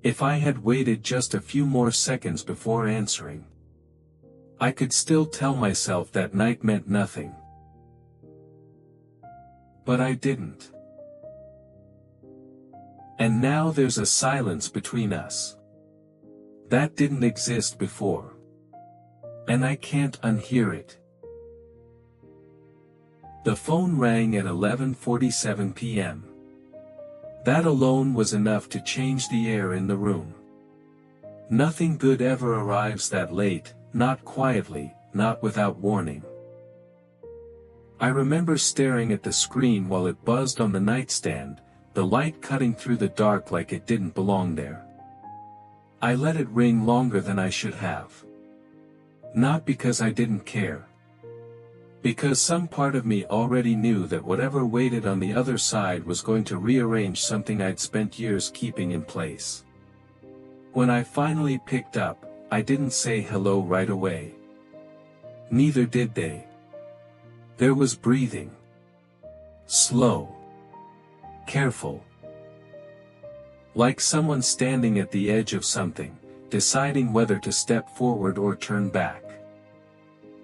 If I had waited just a few more seconds before answering, I could still tell myself that night meant nothing. But I didn't. And now there's a silence between us. That didn't exist before. And I can't unhear it. The phone rang at 11:47 p.m. That alone was enough to change the air in the room. Nothing good ever arrives that late, not quietly, not without warning. I remember staring at the screen while it buzzed on the nightstand, the light cutting through the dark like it didn't belong there. I let it ring longer than I should have. Not because I didn't care. Because some part of me already knew that whatever waited on the other side was going to rearrange something I'd spent years keeping in place. When I finally picked up, I didn't say hello right away. Neither did they. There was breathing. Slow. Careful. Like someone standing at the edge of something, deciding whether to step forward or turn back.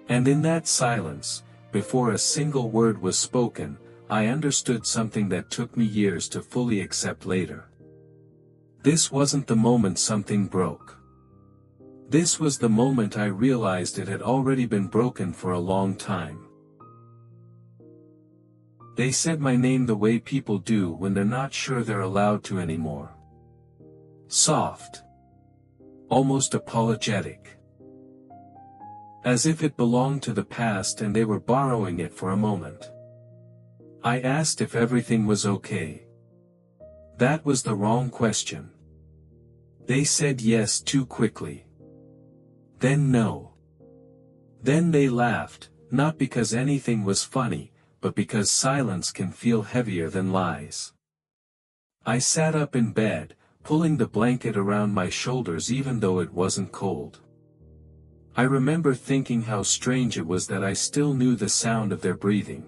And in that silence, before a single word was spoken, I understood something that took me years to fully accept later. This wasn't the moment something broke. This was the moment I realized it had already been broken for a long time. They said my name the way people do when they're not sure they're allowed to anymore. Soft. Almost apologetic. As if it belonged to the past and they were borrowing it for a moment. I asked if everything was okay. That was the wrong question. They said yes too quickly. Then no. Then they laughed, not because anything was funny, but because silence can feel heavier than lies. I sat up in bed, pulling the blanket around my shoulders even though it wasn't cold. I remember thinking how strange it was that I still knew the sound of their breathing.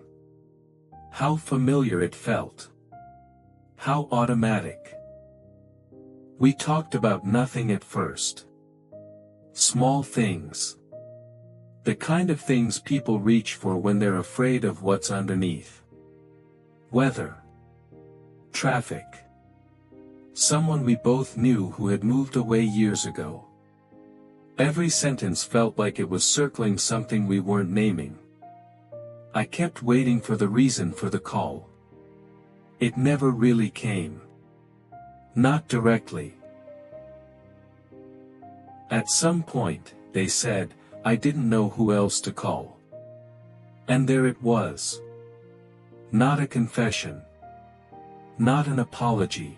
How familiar it felt. How automatic. We talked about nothing at first. Small things. The kind of things people reach for when they're afraid of what's underneath. Weather. Traffic. Someone we both knew who had moved away years ago. Every sentence felt like it was circling something we weren't naming. I kept waiting for the reason for the call. It never really came. Not directly. At some point, they said, I didn't know who else to call. And there it was. Not a confession. Not an apology.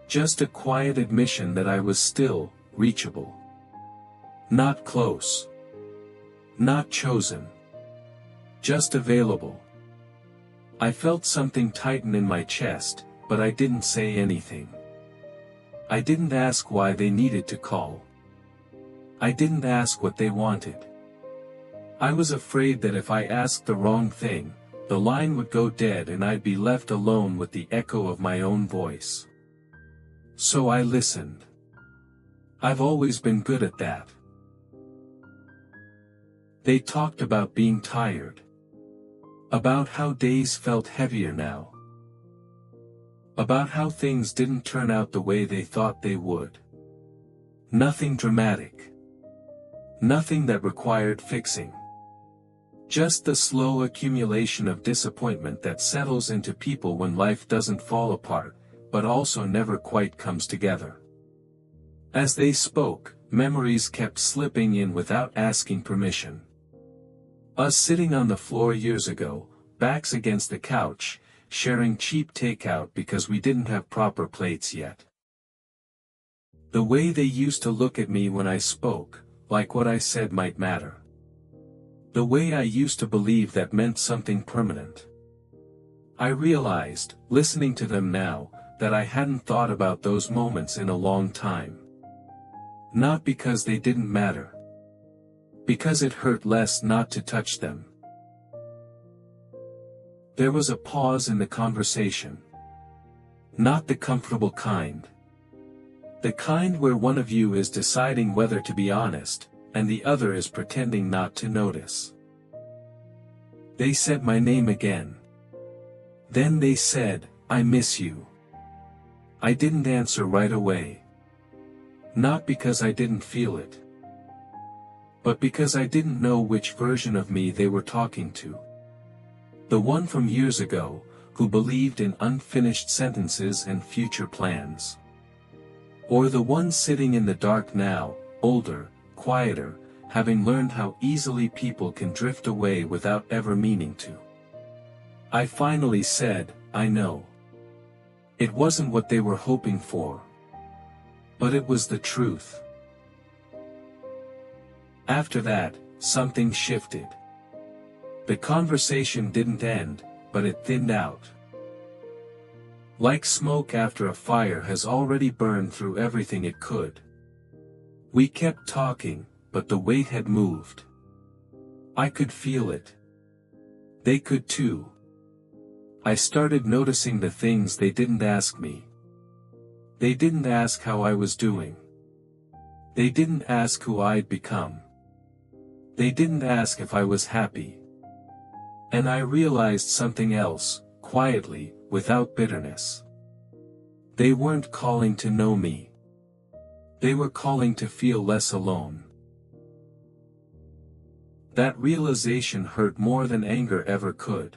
Just a quiet admission that I was still reachable. Not close. Not chosen. Just available. I felt something tighten in my chest, but I didn't say anything. I didn't ask why they needed to call. I didn't ask what they wanted. I was afraid that if I asked the wrong thing, the line would go dead and I'd be left alone with the echo of my own voice. So I listened. I've always been good at that. They talked about being tired. About how days felt heavier now. About how things didn't turn out the way they thought they would. Nothing dramatic. Nothing that required fixing. Just the slow accumulation of disappointment that settles into people when life doesn't fall apart, but also never quite comes together. As they spoke, memories kept slipping in without asking permission. Us sitting on the floor years ago, backs against the couch, sharing cheap takeout because we didn't have proper plates yet. The way they used to look at me when I spoke, like what I said might matter. The way I used to believe that meant something permanent. I realized, listening to them now, that I hadn't thought about those moments in a long time. Not because they didn't matter. Because it hurt less not to touch them. There was a pause in the conversation. Not the comfortable kind. The kind where one of you is deciding whether to be honest, and the other is pretending not to notice. They said my name again. Then they said, "I miss you." I didn't answer right away. Not because I didn't feel it, but because I didn't know which version of me they were talking to. The one from years ago, who believed in unfinished sentences and future plans. Or the one sitting in the dark now, older, quieter, having learned how easily people can drift away without ever meaning to. I finally said, "I know." It wasn't what they were hoping for, but it was the truth. After that, something shifted. The conversation didn't end, but it thinned out. Like smoke after a fire has already burned through everything it could. We kept talking, but the weight had moved. I could feel it. They could too. I started noticing the things they didn't ask me. They didn't ask how I was doing. They didn't ask who I'd become. They didn't ask if I was happy. And I realized something else, quietly, without bitterness. They weren't calling to know me. They were calling to feel less alone. That realization hurt more than anger ever could.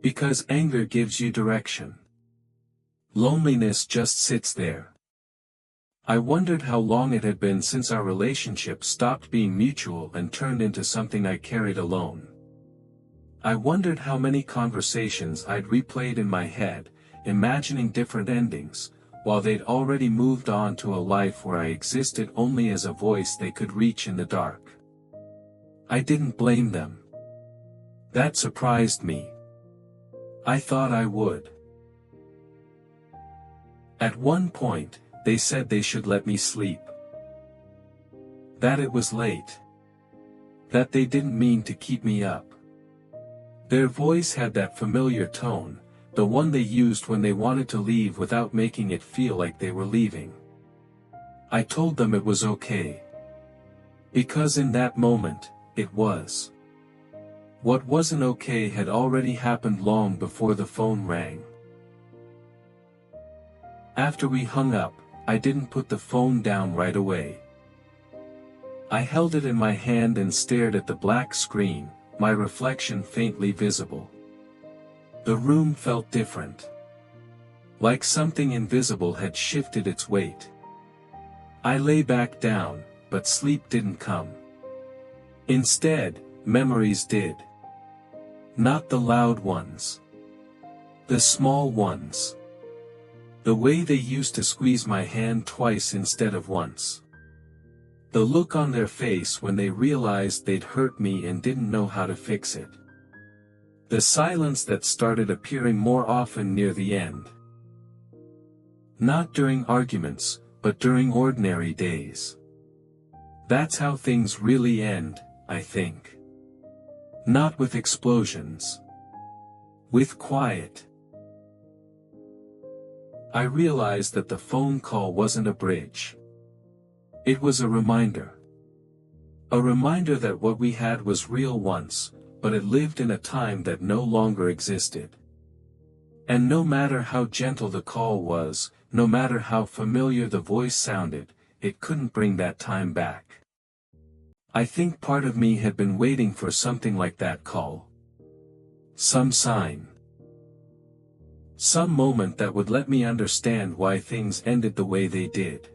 Because anger gives you direction. Loneliness just sits there. I wondered how long it had been since our relationship stopped being mutual and turned into something I carried alone. I wondered how many conversations I'd replayed in my head, imagining different endings, while they'd already moved on to a life where I existed only as a voice they could reach in the dark. I didn't blame them. That surprised me. I thought I would. At one point, they said they should let me sleep. That it was late. That they didn't mean to keep me up. Their voice had that familiar tone, the one they used when they wanted to leave without making it feel like they were leaving. I told them it was okay. Because in that moment, it was. What wasn't okay had already happened long before the phone rang. After we hung up, I didn't put the phone down right away. I held it in my hand and stared at the black screen, my reflection faintly visible. The room felt different. Like something invisible had shifted its weight. I lay back down, but sleep didn't come. Instead, memories did. Not the loud ones. The small ones. The way they used to squeeze my hand twice instead of once. The look on their face when they realized they'd hurt me and didn't know how to fix it. The silence that started appearing more often near the end. Not during arguments, but during ordinary days. That's how things really end, I think. Not with explosions. With quiet. I realized that the phone call wasn't a bridge. It was a reminder. A reminder that what we had was real once, but it lived in a time that no longer existed. And no matter how gentle the call was, no matter how familiar the voice sounded, it couldn't bring that time back. I think part of me had been waiting for something like that call. Some sign. Some moment that would let me understand why things ended the way they did.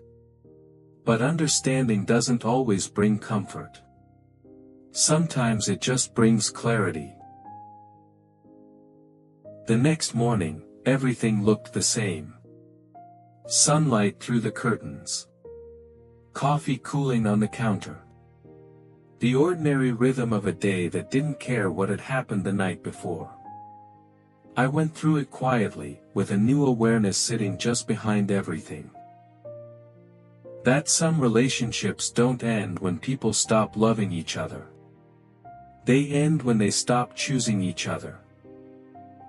But understanding doesn't always bring comfort. Sometimes it just brings clarity. The next morning, everything looked the same. Sunlight through the curtains. Coffee cooling on the counter. The ordinary rhythm of a day that didn't care what had happened the night before. I went through it quietly, with a new awareness sitting just behind everything. That some relationships don't end when people stop loving each other. They end when they stop choosing each other.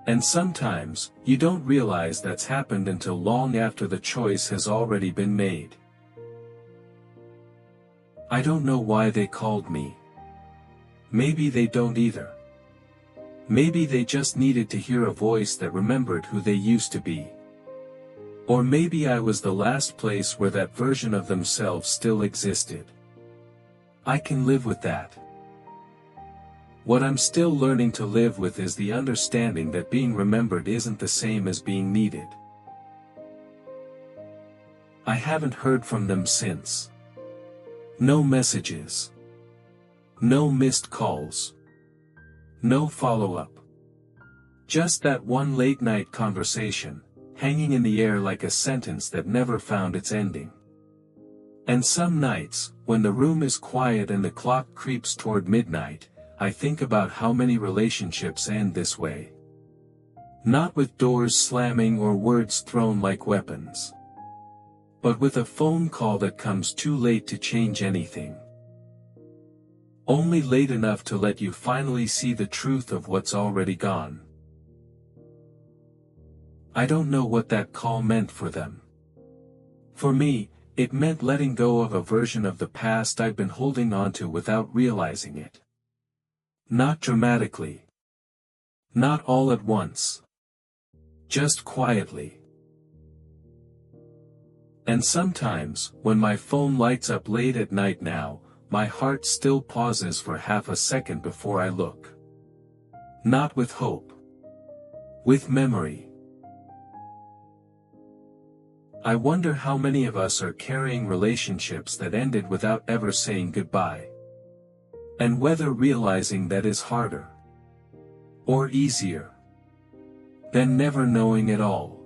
And sometimes, you don't realize that's happened until long after the choice has already been made. I don't know why they called me. Maybe they don't either. Maybe they just needed to hear a voice that remembered who they used to be. Or maybe I was the last place where that version of themselves still existed. I can live with that. What I'm still learning to live with is the understanding that being remembered isn't the same as being needed. I haven't heard from them since. No messages. No missed calls. No follow-up. Just that one late-night conversation, hanging in the air like a sentence that never found its ending. And some nights, when the room is quiet and the clock creeps toward midnight, I think about how many relationships end this way. Not with doors slamming or words thrown like weapons. But with a phone call that comes too late to change anything. Only late enough to let you finally see the truth of what's already gone. I don't know what that call meant for them. For me, it meant letting go of a version of the past I'd been holding onto without realizing it. Not dramatically. Not all at once. Just quietly. And sometimes, when my phone lights up late at night now, my heart still pauses for half a second before I look. Not with hope. With memory. I wonder how many of us are carrying relationships that ended without ever saying goodbye. And whether realizing that is harder. Or easier. Than never knowing at all.